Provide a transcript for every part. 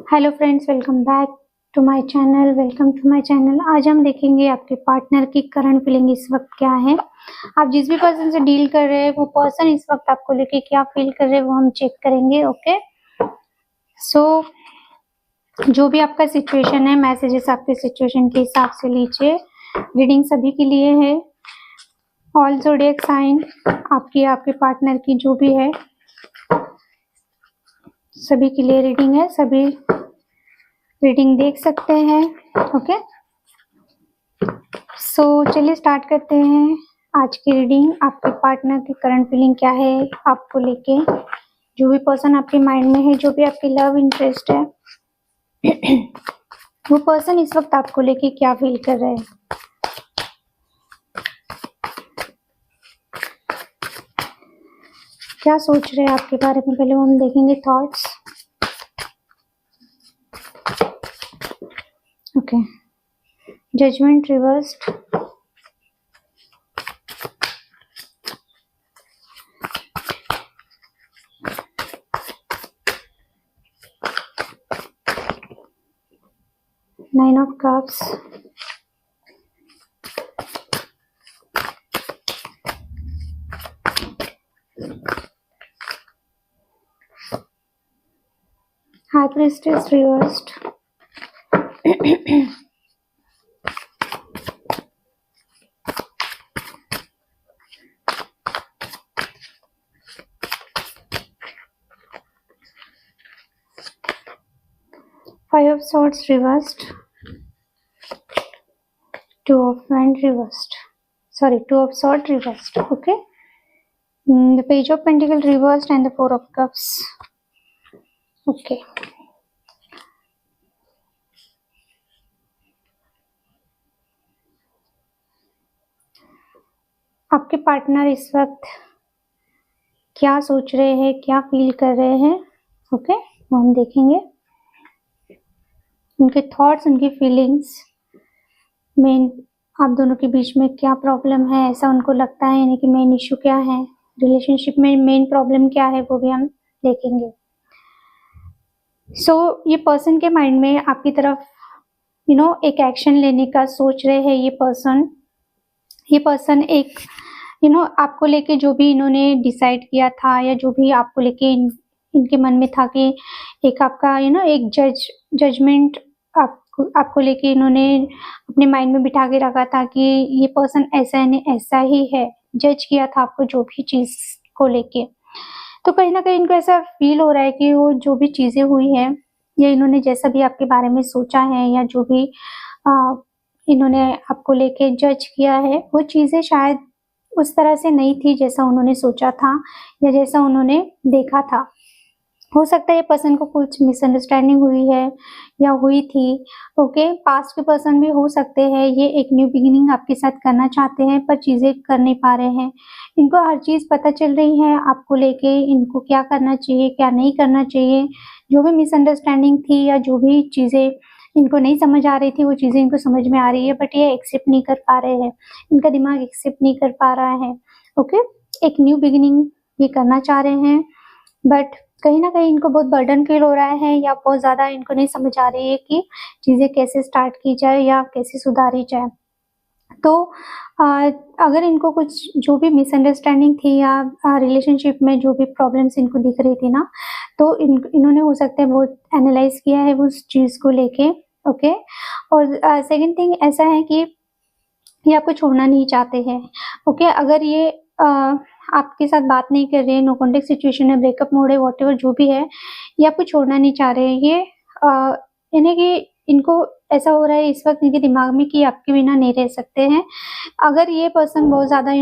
Hello friends, welcome back to my channel. आज हम देखेंगे आपके पार्टनर की करंट फीलिंग इस वक्त क्या है। आप जिस भी पर्सन से डील कर रहे हैं वो पर्सन इस वक्त आपको लेके क्या फील कर रहे हैं वो हम चेक करेंगे। ओके, सो जो भी आपका सिचुएशन है, मैसेजेस आपके सिचुएशन के हिसाब से लीजिए। रीडिंग सभी के लिए है। ऑल ज़ोडिएक साइन आपके पार्टनर की जो भी है सभी के लिए रीडिंग है। सभी रीडिंग देख सकते हैं। ओके, सो चलिए स्टार्ट करते हैं आज की रीडिंग। आपके पार्टनर की करंट फीलिंग क्या है आपको लेके, जो भी पर्सन आपके माइंड में है, जो भी आपकी लव इंटरेस्ट है वो पर्सन इस वक्त आपको लेके क्या फील कर रहे हैं। क्या सोच रहे हैं आपके बारे में, पहले हम देखेंगे thoughts. Okay, judgement reversed, nine of cups, high priestess reversed, five of swords reversed, two of wand reversed, sorry, two of swords reversed. Okay, the page of pentacle reversed and the four of cups. Okay, आपके partner इस वक्त क्या सोच रहे हैं, क्या feel कर रहे हैं। ओके, वो हम देखेंगे। उनके थॉट्स, उनकी फीलिंग्स, मेन आप दोनों के बीच में क्या प्रॉब्लम है, ऐसा उनको लगता है, यानी कि मेन इशू क्या है, रिलेशनशिप में मेन प्रॉब्लम क्या है, वो भी हम देखेंगे। सो ये पर्सन के माइंड में आपकी तरफ एक एक्शन लेने का सोच रहे हैं। ये पर्सन एक आपको लेके जो भी इन्होंने डिसाइड किया था, या जो भी आपको लेके इनके मन में था कि एक आपका एक जजमेंट आपको लेके इन्होंने अपने माइंड में बिठा के रखा था कि ये पर्सन ऐसा है, ऐसा ही है। जज किया था आपको जो भी चीज को लेके। तो कहीं ना कहीं इनको ऐसा फील हो रहा है कि वो जो भी चीजें हुई है, या इन्होंने जैसा भी आपके बारे में सोचा है, या जो भी इन्होंने आपको लेके जज किया है, वो चीजें शायद उस तरह से नहीं थी जैसा उन्होंने सोचा था या जैसा उन्होंने देखा था। हो सकता है ये पर्सन को कुछ मिसअंडरस्टैंडिंग हुई है या हुई थी। ओके, पास्ट के पर्सन भी हो सकते हैं। ये एक न्यू बिगिनिंग आपके साथ करना चाहते हैं पर चीजें कर नहीं पा रहे हैं। इनको हर चीज पता चल रही है आपको लेके, इनको क्या करना चाहिए, क्या नहीं करना चाहिए। जो भी मिसअंडरस्टैंडिंग थी या जो भी चीजें इनको नहीं समझ आ रही थी, वो चीजें इनको समझ में आ रही है, बट ये एक्सेप्ट नहीं कर पा रहे हैं। इनका दिमाग एक्सेप्ट नहीं कर पा रहा है। ओके, एक न्यू बिगिनिंग ये करना चाह रहे हैं, बट कहीं ना कहीं इनको बहुत बर्डन फील हो रहा है, या बहुत ज्यादा इनको नहीं समझ आ रही है कि चीजें कैसे स्टार्ट की जाए या कैसे सुधारी जाए। तो अगर इनको कुछ जो भी मिसअंडरस्टैंडिंग थी या रिलेशनशिप में जो भी प्रॉब्लम्स इनको दिख रही थी ना, तो इन्होंने हो सकता है बहुत एनालाइज किया है उस चीज को लेके। ओके, और सेकंड थिंग ऐसा है कि ये आपको छोड़ना नहीं चाहते हैं। ओके, अगर ये आपके साथ बात नहीं कर रहे हैं, नो कॉन्टेक्ट सिचुएशन है, ब्रेकअप मोड है, वॉटएवर जो भी है, ये आपको छोड़ना नहीं चाह रहे हैं। ये यानी कि इनको ऐसा हो रहा है इस वक्त इनके दिमाग में कि आपके बिना नहीं रह सकते हैं। अगर ये पर्सन बहुत ज़्यादा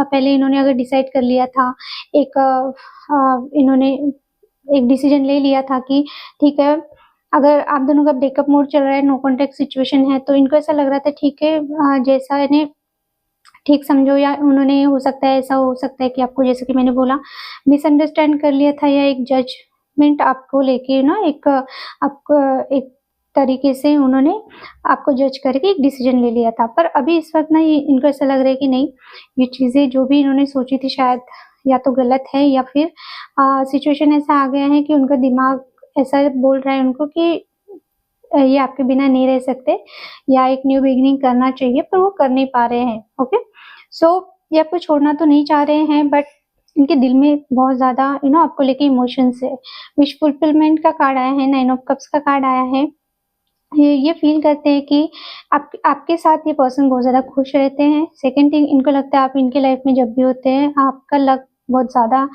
पहले इन्होंने अगर डिसाइड कर लिया था, इन्होंने एक डिसीजन ले लिया था कि ठीक है, अगर आप दोनों का ब्रेकअप मोड चल रहा है, नो कॉन्टेक्ट सिचुएशन है, तो इनको ऐसा लग रहा था ठीक है, जैसा इन्हें ठीक समझो, या उन्होंने हो सकता है, ऐसा हो सकता है कि आपको जैसे कि मैंने बोला मिसअंडरस्टैंड कर लिया था, या एक जजमेंट आपको लेके एक आपको एक तरीके से उन्होंने आपको जज करके एक डिसीजन ले लिया था। पर अभी इस वक्त ना इनको ऐसा लग रहा है कि नहीं, ये चीज़ें जो भी इन्होंने सोची थी शायद या तो गलत है, या फिर सिचुएशन ऐसा आ गया है कि उनका दिमाग ऐसा बोल रहा है उनको कि ये आपके बिना नहीं रह सकते या एक न्यू बिगिनिंग करना चाहिए पर वो कर नहीं पा रहे हैं। ओके, सो ये आपको छोड़ना तो नहीं चाह रहे हैं बट इनके दिल में बहुत ज़्यादा आपको लेके इमोशंस है। विश फुलफिलमेंट का कार्ड आया है, 9 ऑफ कप्स का कार्ड आया है। ये फ़ील करते हैं कि आपके साथ ये पर्सन बहुत ज़्यादा खुश रहते हैं। सेकंड थिंग, इनको लगता है आप इनके लाइफ में जब भी होते हैं आपका लक बहुत ज़्यादा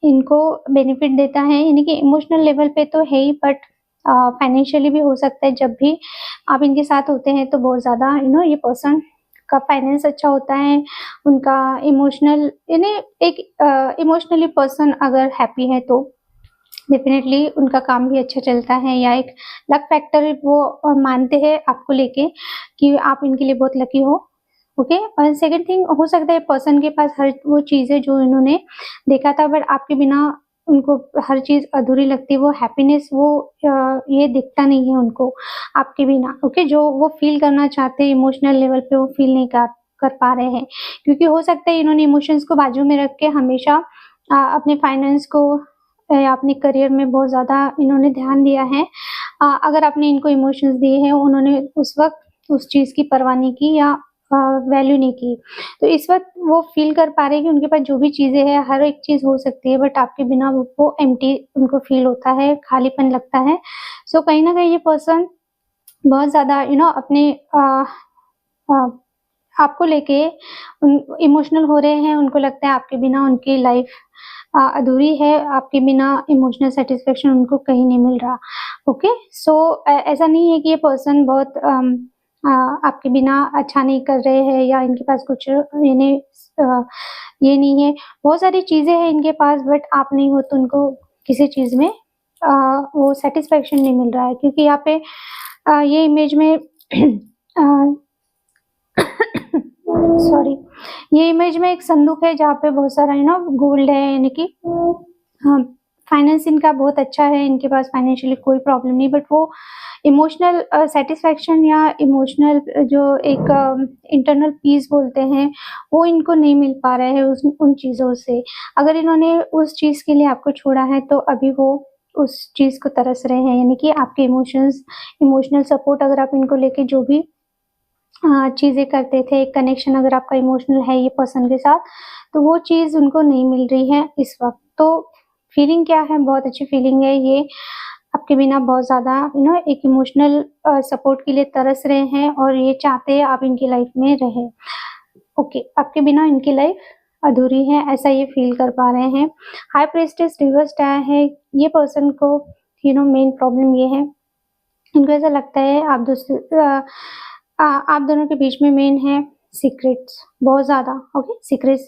इनको बेनिफिट देता है, यानी कि इमोशनल लेवल पे तो है ही बट फाइनेंशियली भी हो सकता है। जब भी आप इनके साथ होते हैं तो बहुत ज़्यादा ये पर्सन का फाइनेंस अच्छा होता है, उनका इमोशनल यानी एक इमोशनली पर्सन अगर हैप्पी है तो डेफिनेटली उनका काम भी अच्छा चलता है, या एक लक फैक्टर वो मानते हैं आपको लेके कि आप इनके लिए बहुत लकी हो। ओके, और सेकंड थिंग, हो सकता है पर्सन के पास हर वो चीज़ है जो इन्होंने देखा था बट आपके बिना उनको हर चीज़ अधूरी लगती है। वो हैप्पीनेस वो ये दिखता नहीं है उनको आपके बिना। ओके, जो वो फील करना चाहते हैं इमोशनल लेवल पे वो फील नहीं कर पा रहे हैं, क्योंकि हो सकता है इन्होंने इमोशंस को बाजू में रख के हमेशा अपने फाइनेंस को या अपने करियर में बहुत ज़्यादा इन्होंने ध्यान दिया है। अगर आपने इनको इमोशंस दिए हैं, उन्होंने उस वक़्त उस चीज़ की परवाह नहीं की या वैल्यू नहीं की। तो इस वक़्त वो फ़ील कर पा रहे हैं कि उनके पास जो भी चीज़ें हैं, हर एक चीज़ हो सकती है बट आपके बिना वो एम्प्टी उनको फ़ील होता है, खालीपन लगता है। सो कहीं न कहीं ये पर्सन बहुत ज़्यादा अपने अ, आपको लेके इमोशनल हो रहे हैं। उनको लगता है आपके बिना उनकी लाइफ अधूरी है, आपके बिना इमोशनल सेटिस्फेक्शन उनको कहीं नहीं मिल रहा। ओके, सो ऐसा नहीं है कि ये पर्सन बहुत आपके बिना अच्छा नहीं कर रहे हैं या इनके पास कुछ ये नहीं है। बहुत सारी चीज़ें हैं इनके पास बट आप नहीं हो तो उनको किसी चीज़ में वो सेटिस्फेक्शन नहीं मिल रहा है, क्योंकि यहाँ पे ये इमेज में सॉरी, ये इमेज में एक संदूक है जहाँ पे बहुत सारा गोल्ड है, यानी कि हाँ, फाइनेंस इनका बहुत अच्छा है, इनके पास फाइनेंशियली कोई प्रॉब्लम नहीं बट वो इमोशनल सेटिस्फेक्शन या इमोशनल जो एक इंटरनल पीस बोलते हैं वो इनको नहीं मिल पा रहा है उन चीज़ों से। अगर इन्होंने उस चीज़ के लिए आपको छोड़ा है तो अभी वो उस चीज़ को तरस रहे हैं, यानी कि आपके इमोशनल सपोर्ट अगर आप इनको लेके जो भी चीज़ें करते थे, एक कनेक्शन अगर आपका इमोशनल है ये पर्सन के साथ, तो वो चीज़ उनको नहीं मिल रही है इस वक़्त। तो फीलिंग क्या है? बहुत अच्छी फीलिंग है ये, आपके बिना बहुत ज़्यादा एक इमोशनल सपोर्ट के लिए तरस रहे हैं और ये चाहते हैं आप इनकी लाइफ में रहें। ओके, आपके बिना इनकी लाइफ अधूरी है, ऐसा ये फील कर पा रहे हैं। हाई प्रीस्टेस रिवर्स्ड आया है, ये पर्सन को मेन प्रॉब्लम ये है, इनको ऐसा लगता है आप दोनों के बीच में मेन है सीक्रेट्स, बहुत ज़्यादा। ओके, सीक्रेट्स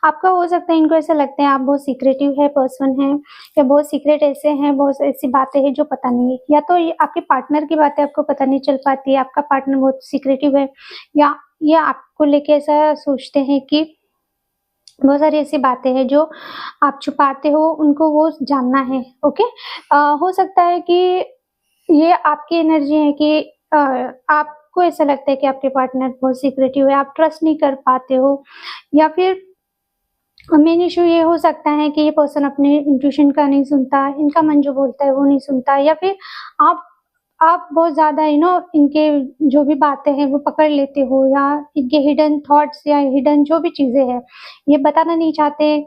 आपका हो सकता है, इनको ऐसा लगता है आप बहुत सीक्रेटिव है पर्सन है, या बहुत सीक्रेट ऐसे हैं, बहुत ऐसी बातें हैं जो पता नहीं है, या तो ये आपके पार्टनर की बातें आपको पता नहीं चल पाती है, आपका पार्टनर बहुत सीक्रेटिव है, या ये आपको लेके ऐसा सोचते हैं कि बहुत सारी ऐसी बातें हैं जो आप छुपाते हो, उनको वो जानना है। ओके, हो सकता है कि ये आपकी एनर्जी है कि आपको ऐसा लगता है कि आपके पार्टनर बहुत सीक्रेटिव है, आप ट्रस्ट नहीं कर पाते हो, या फिर मेन इश्यू ये हो सकता है कि ये पर्सन अपने इंट्यूशन का नहीं सुनता, इनका मन जो बोलता है वो नहीं सुनता, या फिर आप बहुत ज़्यादा इनके जो भी बातें हैं वो पकड़ लेते हो, या इनके हिडन थॉट्स या हिडन जो भी चीज़ें हैं ये बताना नहीं चाहते।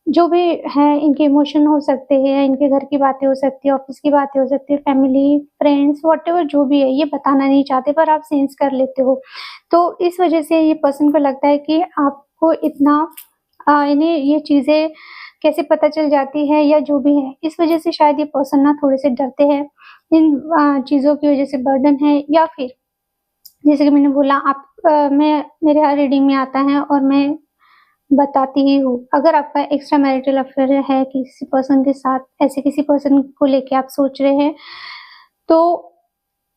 जो भी है इनके इमोशन हो सकते हैं, इनके घर की बातें हो सकती है, ऑफिस की बातें हो सकती है, फैमिली, फ्रेंड्स, व्हाटएवर जो भी है ये बताना नहीं चाहते पर आप सेंस कर लेते हो। तो इस वजह से ये पर्सन को लगता है कि आपको इतना इन्हें ये चीज़ें कैसे पता चल जाती है या जो भी है, इस वजह से शायद ये पर्सन ना थोड़े से डरते हैं इन चीज़ों की वजह से, बर्डन है, या फिर जैसे कि मैंने बोला आप मैं मेरे हर रीडिंग में आता है और मैं बताती ही हूँ। अगर आपका एक्स्ट्रा मैरिटल अफेयर है किसी पर्सन के साथ, ऐसे किसी पर्सन को लेके आप सोच रहे हैं, तो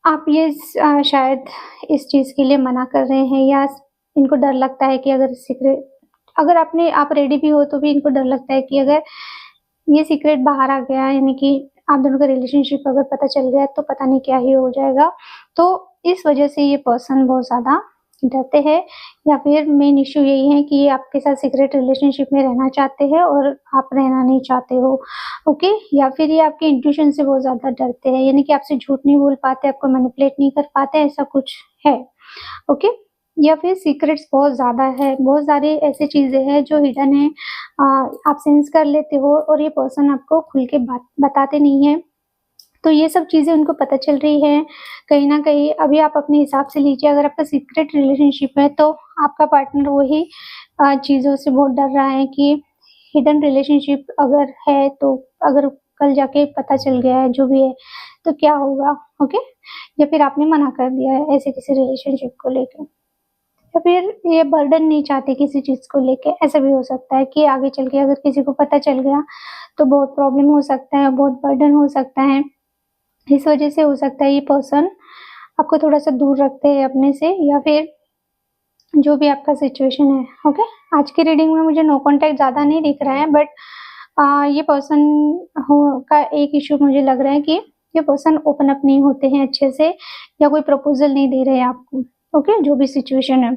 आप ये शायद इस चीज़ के लिए मना कर रहे हैं, या इनको डर लगता है कि अगर आप रेडी भी हो तो भी इनको डर लगता है कि अगर ये सीक्रेट बाहर आ गया, यानी कि आप दोनों का रिलेशनशिप अगर पता चल गया तो पता नहीं क्या ही हो जाएगा। तो इस वजह से ये पर्सन बहुत ज़्यादा डरते हैं, या फिर मेन इश्यू यही है कि ये आपके साथ सीक्रेट रिलेशनशिप में रहना चाहते हैं और आप रहना नहीं चाहते हो, ओके। या फिर ये आपके इंट्यूशन से बहुत ज़्यादा डरते हैं, यानी कि आपसे झूठ नहीं बोल पाते, आपको मैनिपुलेट नहीं कर पाते, ऐसा कुछ है, ओके। या फिर सीक्रेट्स बहुत ज़्यादा है, बहुत सारी ऐसी चीज़ें हैं जो हिडन है, आप सेंस कर लेते हो और ये पर्सन आपको खुल के बात बताते नहीं है। तो ये सब चीज़ें उनको पता चल रही है कहीं न कहीं। अभी आप अपने हिसाब से लीजिए, अगर आपका सीक्रेट रिलेशनशिप है तो आपका पार्टनर वही चीज़ों से बहुत डर रहा है कि हिडन रिलेशनशिप अगर है तो अगर कल जाके पता चल गया है जो भी है तो क्या होगा, ओके। या फिर आपने मना कर दिया है ऐसे किसी रिलेशनशिप को लेके, या फिर ये बर्डन नहीं चाहते किसी चीज़ को लेके। ऐसा भी हो सकता है कि आगे चल के अगर किसी को पता चल गया तो बहुत प्रॉब्लम हो सकता है, बहुत बर्डन हो सकता है। इस वजह से हो सकता है ये पर्सन आपको थोड़ा-सा दूर रखते हैं अपने से, या फिर जो भी आपका सिचुएशन है, ओके। आज की रीडिंग में मुझे नो कॉन्टैक्ट ज़्यादा नहीं दिख रहा है, बट ये पर्सन हो का एक इश्यू मुझे लग रहा है कि ये पर्सन ओपन अप नहीं होते हैं अच्छे से, या कोई प्रपोज़ल नहीं दे रहे हैं आपको, ओके। जो भी सिचुएशन है,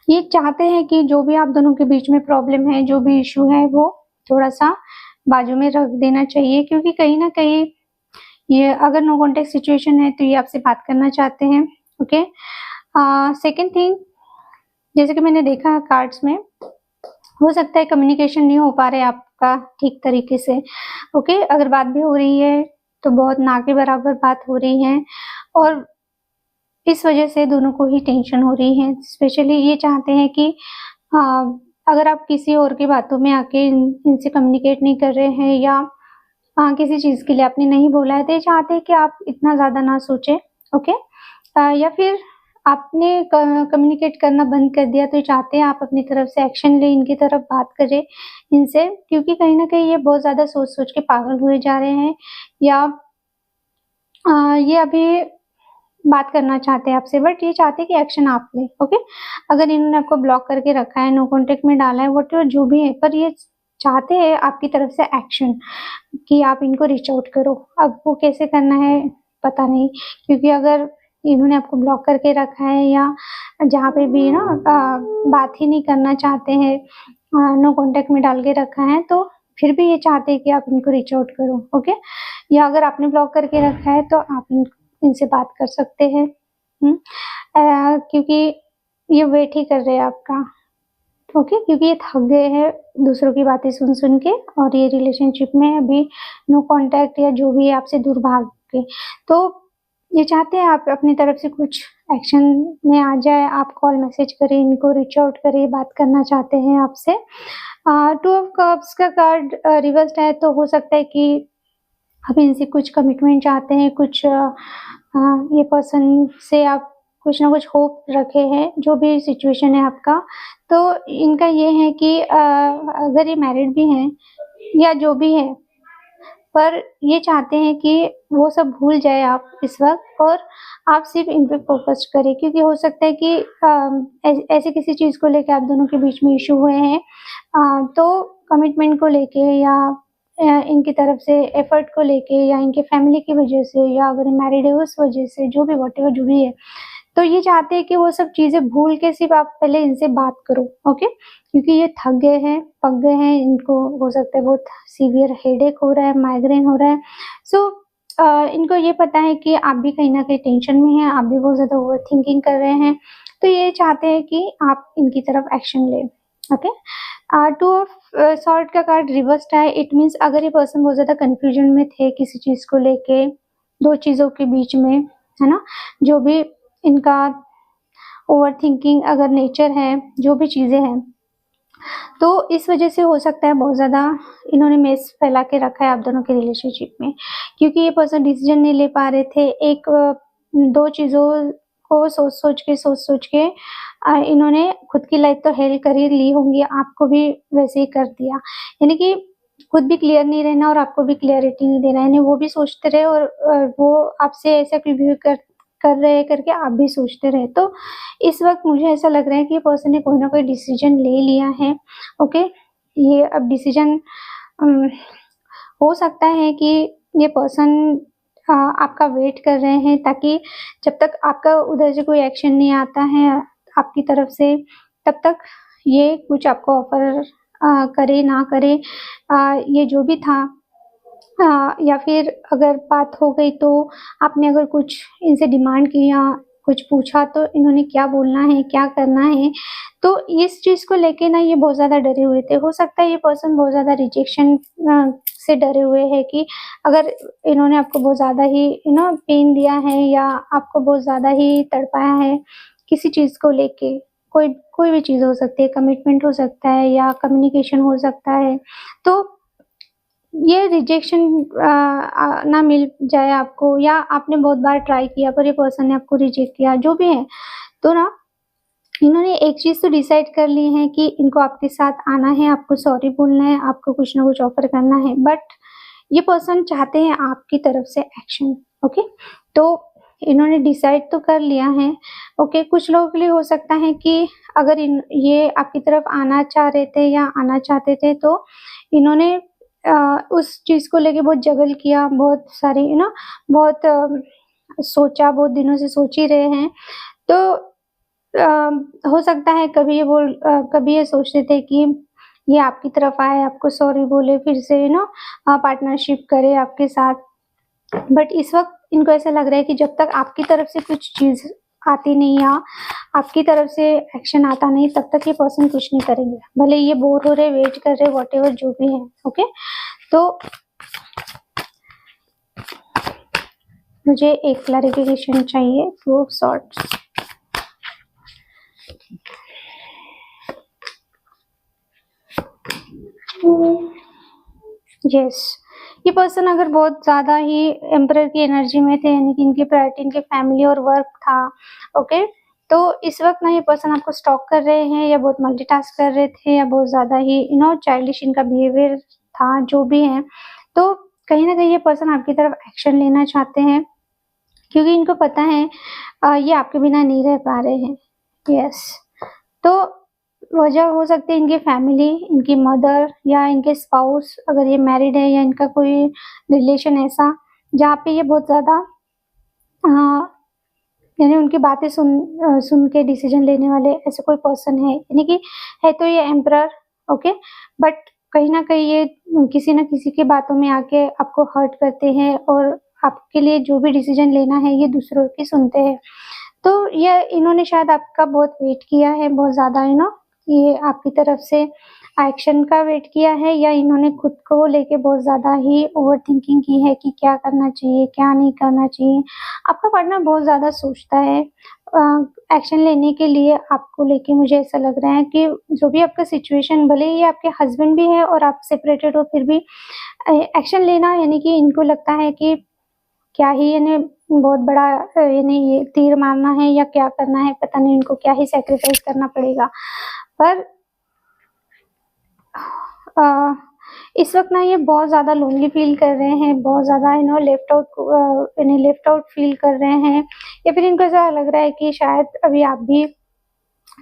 ये चाहते हैं कि जो भी आप दोनों के बीच में प्रॉब्लम है, जो भी इश्यू है, वो थोड़ा-सा बाजू में रख देना चाहिए, क्योंकि कहीं न कहीं ये अगर नो कॉन्टैक्ट सिचुएशन है तो ये आपसे बात करना चाहते हैं, ओके। सेकंड थिंग, जैसे कि मैंने देखा कार्ड्स में, हो सकता है कम्युनिकेशन नहीं हो पा रहा है आपका ठीक तरीके से, ओके। अगर बात भी हो रही है तो बहुत ना के बराबर बात हो रही है, और इस वजह से दोनों को ही टेंशन हो रही है। स्पेशली ये चाहते हैं कि अगर आप किसी और की बातों में आके इनसे कम्युनिकेट नहीं कर रहे हैं, या किसी चीज़ के लिए आपने नहीं बोला है, तो ये चाहते हैं कि आप इतना ज़्यादा ना सोचें, ओके। या फिर आपने कम्युनिकेट करना बंद कर दिया तो ये चाहते हैं आप अपनी तरफ से एक्शन लें, इनकी तरफ बात करें इनसे, क्योंकि कहीं न कहीं ये बहुत ज़्यादा सोच-सोच के पागल हुए जा रहे हैं, या ये अभी बात करना चाहते हैं आपसे, बट ये चाहते हैं कि एक्शन आप लें, ओके। अगर इन्होंने आपको ब्लॉक करके रखा है, नो कॉन्टैक्ट में डाला है, व्हाटएवर जो भी है, पर ये चाहते हैं आपकी तरफ से एक्शन, कि आप इनको रीच आउट करो। अब वो कैसे करना है पता नहीं, क्योंकि अगर इन्होंने आपको ब्लॉक करके रखा है, या जहाँ पे भी ना बात ही नहीं करना चाहते हैं, नो कॉन्टैक्ट में डाल के रखा है, तो फिर भी ये चाहते हैं कि आप इनको रीच आउट करो, ओके। या अगर आपने ब्लॉक करके रखा है तो आप इनसे बात कर सकते हैं, क्योंकि ये वेट ही कर रहे हैं आपका, ओके। क्योंकि ये थक गए हैं दूसरों की बातें सुन-सुन के, और ये रिलेशनशिप में अभी नो कॉन्टैक्ट या जो भी है आपसे दूर भाग के। तो ये चाहते हैं आप अपनी तरफ से कुछ एक्शन में आ जाए, आप कॉल मैसेज करें, इनको रीच आउट करें, बात करना चाहते हैं आपसे। 2 ऑफ कप्स का कार्ड रिवर्स्ड है, तो हो सकता है कि आप इनसे कुछ कमिटमेंट चाहते हैं, कुछ ये पर्सन से आप कुछ ना कुछ होप रखे हैं, जो भी सिचुएशन है आपका। तो इनका ये है कि अगर ये मैरिड भी हैं या जो भी है, पर ये चाहते हैं कि वो सब भूल जाए आप इस वक़्त, और आप सिर्फ़ इन पे फ़ोकस करें, क्योंकि हो सकता है कि ऐसे किसी चीज़ को लेके आप दोनों के बीच में इश्यू हुए हैं, तो कमिटमेंट को लेके, या इनकी तरफ से एफ़र्ट को लेके, या इनके फैमिली की वजह से, या अगर मैरिड है उस वजह से, जो भी व्हाटएवर जो भी है। तो ये चाहते हैं कि वो सब चीज़ें भूल के सिर्फ़ आप पहले इनसे बात करो, ओके? क्योंकि ये थक गए हैं, पक गए हैं, इनको हो सकता है बहुत सीवियर हेडेक हो रहा है, माइग्रेन हो रहा है। सो इनको ये पता है कि आप भी कहीं न कहीं टेंशन में हैं, आप भी बहुत ज़्यादा ओवरथिंकिंग कर रहे हैं, तो ये चाहते हैं कि आप इनकी तरफ एक्शन लें, ओके? 2 ऑफ सॉर्ड का कार्ड रिवर्स्ड है, इट मीन्स अगर ये पर्सन बहुत ज़्यादा कन्फ्यूजन में थे किसी चीज़ को लेके, 2 चीज़ों के बीच में, है ना? जो भी इनका ओवरथिंकिंग अगर नेचर है, जो भी चीज़ें हैं, तो इस वजह से हो सकता है बहुत ज़्यादा इन्होंने मेस फैला के रखा है आप दोनों के रिलेशनशिप में, क्योंकि ये पर्सन डिसीजन नहीं ले पा रहे थे। 2 चीज़ों को सोच-सोच के इन्होंने खुद की लाइफ तो हेल कर ही ली होंगी, आपको भी वैसे ही कर दिया। यानी कि खुद भी क्लियर नहीं रहना और आपको भी क्लैरिटी नहीं देना, यानी वो भी सोचते रहे, और वो आपसे ऐसा क्यों बिहेव कर रहे हैं करके आप भी सोचते रहे। तो इस वक़्त मुझे ऐसा लग रहा है कि ये पर्सन ने कोई ना कोई डिसीजन ले लिया है, ओके? ये अब डिसीजन हो सकता है कि ये पर्सन आपका वेट कर रहे हैं, ताकि जब तक आपका उधर से कोई एक्शन नहीं आता है आपकी तरफ से, तब तक ये कुछ आपको ऑफर करे ना करे, ये जो भी था, या फिर अगर बात हो गई तो आपने अगर कुछ इनसे डिमांड किया, कुछ पूछा, तो इन्होंने क्या बोलना है, क्या करना है, तो इस चीज़ को लेके ना ये बहुत ज़्यादा डरे हुए थे। हो सकता है ये पर्सन बहुत ज़्यादा रिजेक्शन से डरे हुए हैं कि अगर इन्होंने आपको बहुत ज़्यादा ही पेन दिया है, या आपको बहुत ज़्यादा ही तड़पाया है किसी चीज़ को लेके, कोई कोई भी चीज़ हो सकती है, कमिटमेंट हो सकता है या कम्युनिकेशन हो सकता है, तो ये रिजेक्शन ना मिल जाए आपको, या आपने बहुत बार ट्राई किया पर ये पर्सन ने आपको रिजेक्ट किया, जो भी है, तो ना इन्होंने एक चीज़ तो डिसाइड कर ली है कि इनको आपके साथ आना है, आपको सॉरी बोलना है, आपको कुछ ना कुछ ऑफर करना है, बट ये पर्सन चाहते हैं आपकी तरफ से एक्शन। ओके, तो इन्होंने डिसाइड तो कर लिया है। ओके, कुछ लोगों के लिए हो सकता है कि अगर ये आपकी तरफ आना चाह रहे थे या आना चाहते थे, तो इन्होंने उस चीज़ को लेके बहुत जगल किया, बहुत सारी बहुत सोचा, बहुत दिनों से सोच ही रहे हैं। तो हो सकता है कभी ये सोचते थे कि ये आपकी तरफ आए, आपको सॉरी बोले, फिर से पार्टनरशिप करे आपके साथ, बट इस वक्त इनको ऐसा लग रहा है कि जब तक आपकी तरफ से कुछ चीज़ आती नहीं या आपकी तरफ से एक्शन आता नहीं, तब तक ये पर्सन कुछ नहीं करेंगे, भले ये बोर हो रहे, वेट कर रहे, व्हाटएवर जो भी है। ओके, तो मुझे एक क्लैरिफिकेशन चाहिए, 2 ऑफ सॉर्ड्स। यस, ये पर्सन अगर बहुत ज़्यादा ही एम्परर की एनर्जी में थे, यानी कि इनकी प्रायोरिटी इनके फैमिली और वर्क था, ओके, तो इस वक्त ना ये पर्सन आपको स्टॉक कर रहे हैं, या बहुत मल्टीटास्क कर रहे थे, या बहुत ज़्यादा ही चाइल्डिश इनका बिहेवियर था, जो भी है, तो कहीं ना कहीं ये पर्सन आपकी तरफ एक्शन लेना चाहते हैं, क्योंकि इनको पता है ये आपके बिना नहीं रह पा रहे हैं। यस, तो वजह हो सकती है इनकी फैमिली, इनकी मदर या इनके स्पाउस, अगर ये मैरिड है, या इनका कोई रिलेशन ऐसा जहाँ पे ये बहुत ज़्यादा यानी उनकी बातें सुन के डिसीजन लेने वाले ऐसे कोई पर्सन है, यानी कि है तो ये एम्परर, ओके, बट कहीं ना कहीं ये किसी न किसी की बातों में आके आपको हर्ट करते हैं, और आपके लिए जो भी डिसीजन लेना है ये दूसरों की सुनते हैं। तो ये इन्होंने शायद आपका बहुत वेट किया है, बहुत ज़्यादा ये आपकी तरफ से एक्शन का वेट किया है, या इन्होंने खुद को लेके बहुत ज़्यादा ही ओवर थिंकिंग की है कि क्या करना चाहिए, क्या नहीं करना चाहिए। आपका पार्टनर बहुत ज़्यादा सोचता है एक्शन लेने के लिए आपको लेके। मुझे ऐसा लग रहा है कि जो भी आपका सिचुएशन, भले ही आपके हस्बैंड भी है और आप सेपरेटेड हो, फिर भी एक्शन लेना, यानी कि इनको लगता है कि क्या ही यानी बहुत बड़ा यानी ये तीर मारना है या क्या करना है, पता नहीं इनको क्या ही सैक्रिफाइस करना पड़ेगा। पर इस वक्त ना ये बहुत ज़्यादा लोनली फील कर रहे हैं, बहुत ज़्यादा लेफ्ट आउट फील कर रहे हैं, या फिर इनको ऐसा लग रहा है कि शायद अभी आप भी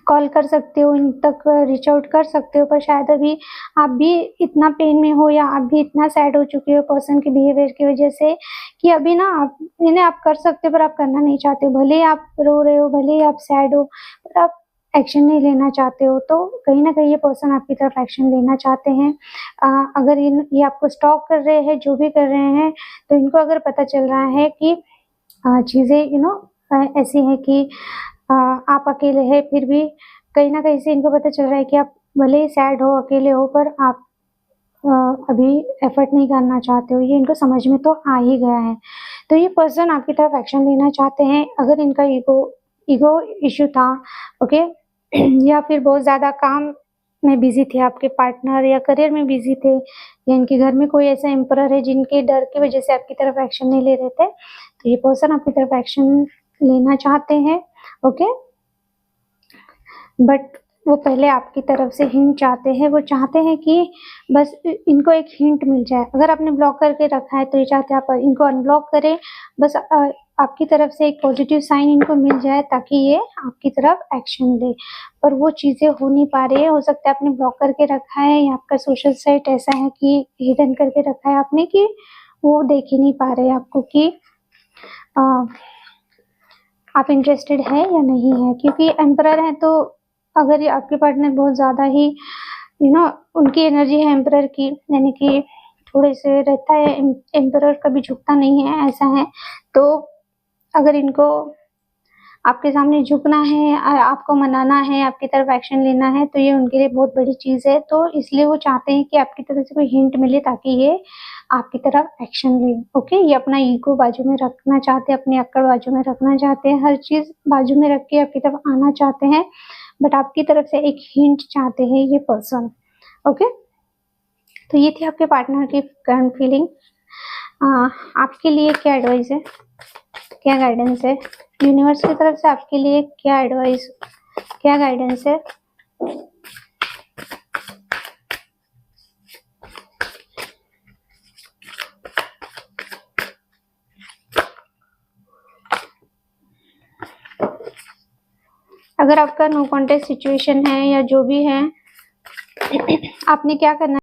कॉल कर सकते हो, इन तक रीच आउट कर सकते हो, पर शायद अभी आप भी इतना पेन में हो, या आप भी इतना सैड हो चुके हो पर्सन के बिहेवियर की वजह से, कि अभी ना आप कर सकते हो पर आप करना नहीं चाहते हो। भले ही आप रो रहे हो, भले ही आप सैड हो, पर आप एक्शन नहीं लेना चाहते हो। तो कहीं ना कहीं ये पर्सन आपकी तरफ एक्शन लेना चाहते हैं। अगर ये आपको स्टॉक कर रहे हैं, जो भी कर रहे हैं, तो इनको अगर पता चल रहा है कि चीज़ें ऐसी हैं कि आप अकेले हैं, फिर भी कहीं न कहीं से इनको पता चल रहा है कि आप भले ही सैड हो, अकेले हो, पर आप अभी एफर्ट नहीं करना चाहते हो। ये इनको समझ में तो आ ही गया है। तो ये पर्सन आपकी तरफ एक्शन लेना चाहते हैं। अगर इनका ईगो इश्यू था, ओके, या फिर बहुत ज़्यादा काम में बिज़ी थे आपके पार्टनर, या करियर में बिज़ी थे, या इनके घर में कोई ऐसा एम्परर है जिनके डर की वजह से आपकी तरफ एक्शन नहीं ले रहे थे, तो ये पर्सन आपकी तरफ एक्शन लेना चाहते हैं, ओके, बट वो पहले आपकी तरफ से हिंट चाहते हैं। वो चाहते हैं कि बस इनको एक हिंट मिल जाए। अगर आपने ब्लॉक करके रखा है तो ये चाहते हैं आप इनको अनब्लॉक करें, बस आपकी तरफ से एक पॉजिटिव साइन इनको मिल जाए, ताकि ये आपकी तरफ एक्शन ले। पर वो चीज़ें हो नहीं पा रही है। हो सकता है आपने ब्लॉक करके रखा है, या आपका सोशल साइट ऐसा है कि हिडन करके रखा है आपने, कि वो देख ही नहीं पा रहे आपको कि आप इंटरेस्टेड है या नहीं है, क्योंकि एम्परर है तो अगर ये आपके पार्टनर बहुत ज़्यादा ही उनकी एनर्जी है एम्परर की, यानी कि थोड़े से रहता है, एम्परर कभी झुकता नहीं है, ऐसा है। तो अगर इनको आपके सामने झुकना है, आपको मनाना है, आपकी तरफ एक्शन लेना है, तो ये उनके लिए बहुत बड़ी चीज़ है। तो इसलिए वो चाहते हैं कि आपकी तरफ से कोई हिंट मिले ताकि ये आपकी तरफ एक्शन ले। ओके, ये अपना ईगो बाजू में रखना चाहते हैं, अपनी अक्कड़ बाजू में रखना चाहते हैं, हर चीज़ बाजू में रख के आपकी तरफ आना चाहते हैं, बट आपकी तरफ से एक हिंट चाहते हैं ये पर्सन। ओके, तो ये थी आपके पार्टनर की करंट फीलिंग। आपके लिए क्या एडवाइस है, क्या गाइडेंस है यूनिवर्स की तरफ से आपके लिए, क्या एडवाइस, क्या गाइडेंस है? अगर आपका नो कॉन्टेक्ट सिचुएशन है या जो भी है, आपने क्या करना